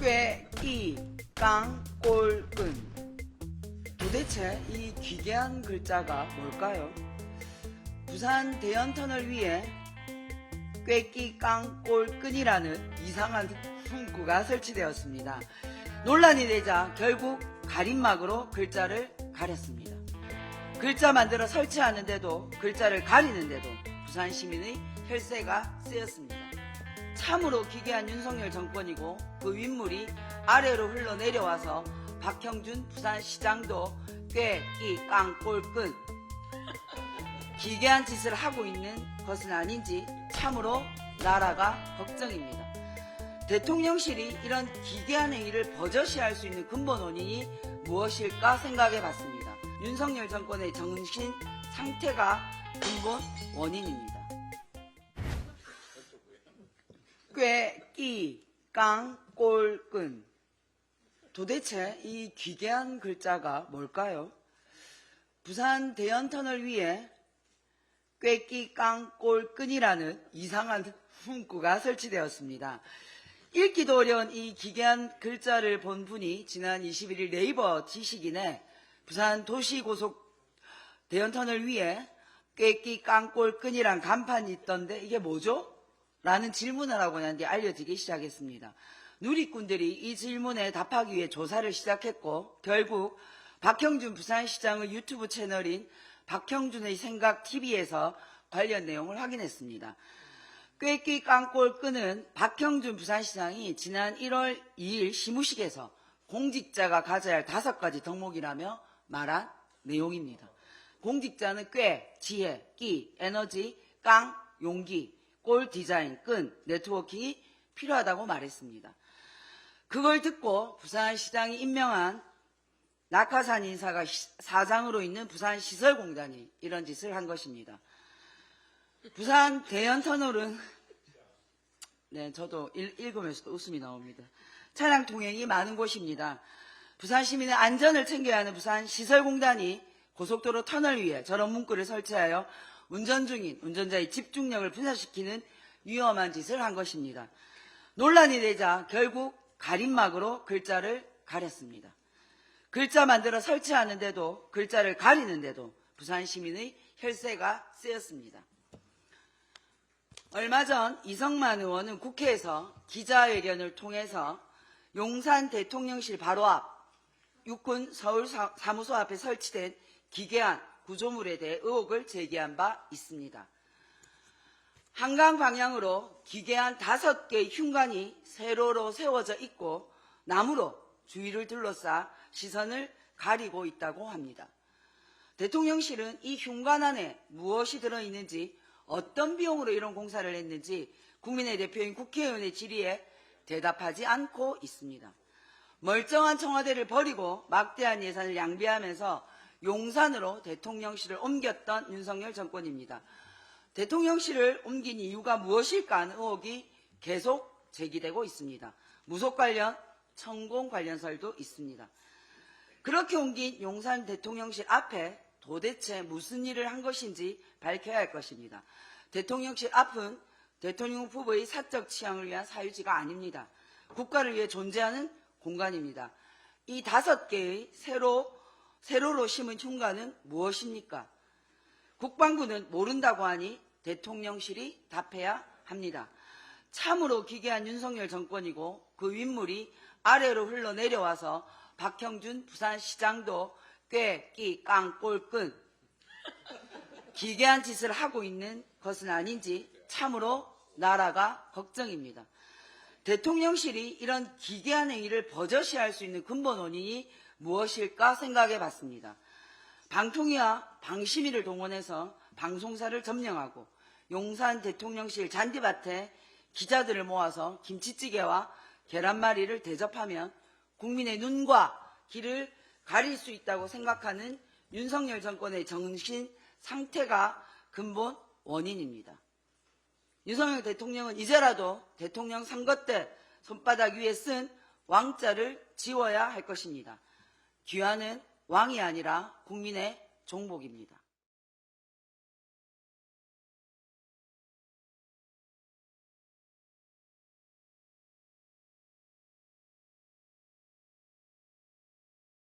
꽤, 끼, 깡, 꼴, 끈. 도대체 이 기괴한 글자가 뭘까요? 부산 대연터널 위에 꾀끼 깡꼴 끈이라는 이상한 문구가 설치되었습니다. 논란이 되자 결국 가림막으로 글자를 가렸습니다. 글자 만들어 설치하는데도 글자를 가리는데도 부산 시민의 혈세가 쓰였습니다. 참으로 기괴한 윤석열 정권이고 그 윗물이 아래로 흘러내려와서 박형준 부산시장도 꾀끼 깡꼴 끈 기괴한 짓을 하고 있는 것은 아닌지 참으로 나라가 걱정입니다. 대통령실이 이런 기괴한 행위를 버젓이할 수 있는 근본 원인이 무엇일까 생각해 봤습니다. 윤석열 정권의 정신 상태가 근본 원인입니다. 꾀, 끼, 깡, 꼴, 끈. 도대체 이 기괴한 글자가 뭘까요? 부산 대연터널 위에 꾀끼 깡 꼴 끈이라는 이상한 문구가 설치되었습니다. 읽기도 어려운 이 기괴한 글자를 본 분이 지난 21일 네이버 지식인에 부산 도시고속 대연터널 위에 꾀끼 깡 꼴 끈이란 간판이 있던데 이게 뭐죠? 라는 질문을 하고 난 뒤 알려지기 시작했습니다. 누리꾼들이 이 질문에 답하기 위해 조사를 시작했고 결국 박형준 부산시장의 유튜브 채널인 박형준의 생각 TV에서 관련 내용을 확인했습니다. 꾀끼 깡꼴 끈은 박형준 부산시장이 지난 1월 2일 시무식에서 공직자가 가져야 할 5가지 덕목이라며 말한 내용입니다. 공직자는 꾀, 지혜, 끼, 에너지, 깡, 용기, 꼴, 디자인, 끈, 네트워킹이 필요하다고 말했습니다. 그걸 듣고 부산시장이 임명한 낙하산 인사가 사장으로 있는 부산시설공단이 이런 짓을 한 것입니다. 부산 대연터널은 저도 읽으면서도 웃음이 나옵니다. 차량 통행이 많은 곳입니다. 부산 시민의 안전을 챙겨야 하는 부산시설공단이 고속도로 터널 위에 저런 문구를 설치하여 운전 중인 운전자의 집중력을 분산시키는 위험한 짓을 한 것입니다. 논란이 되자 결국 가림막으로 글자를 가렸습니다. 글자 만들어 설치하는데도 글자를 가리는데도 부산 시민의 혈세가 쓰였습니다. 얼마 전 이성만 의원은 국회에서 기자회견을 통해서 용산 대통령실 바로 앞 육군 서울사무소 앞에 설치된 기괴한 구조물에 대해 의혹을 제기한 바 있습니다. 한강 방향으로 기괴한 5개의 흉관이 세로로 세워져 있고 나무로 주위를 둘러싸 시선을 가리고 있다고 합니다. 대통령실은 이 흉관 안에 무엇이 들어있는지 어떤 비용으로 이런 공사를 했는지 국민의 대표인 국회의원의 질의에 대답하지 않고 있습니다. 멀쩡한 청와대를 버리고 막대한 예산을 낭비하면서 용산으로 대통령실을 옮겼던 윤석열 정권입니다. 대통령실을 옮긴 이유가 무엇일까 하는 의혹이 계속 제기되고 있습니다. 무속 관련, 천공 관련설도 있습니다. 그렇게 옮긴 용산 대통령실 앞에 도대체 무슨 일을 한 것인지 밝혀야 할 것입니다. 대통령실 앞은 대통령 후보의 사적 취향을 위한 사유지가 아닙니다. 국가를 위해 존재하는 공간입니다. 이 5개의 세로로 심은 흉관은 무엇입니까? 국방부는 모른다고 하니 대통령실이 답해야 합니다. 참으로 기괴한 윤석열 정권이고 그 윗물이 아래로 흘러내려와서 박형준 부산시장도 꾀끼 깡꼴 끈 기괴한 짓을 하고 있는 것은 아닌지 참으로 나라가 걱정입니다. 대통령실이 이런 기괴한 행위를 버젓이할 수 있는 근본 원인이 무엇일까 생각해 봤습니다. 방통위와 방심위를 동원해서 방송사를 점령하고 용산 대통령실 잔디밭에 기자들을 모아서 김치찌개와 계란말이를 대접하면 국민의 눈과 귀를 가릴 수 있다고 생각하는 윤석열 정권의 정신 상태가 근본 원인입니다. 윤석열 대통령은 이제라도 대통령 선거 때 손바닥 위에 쓴 왕자를 지워야 할 것입니다. 귀환은 왕이 아니라 국민의 종복입니다.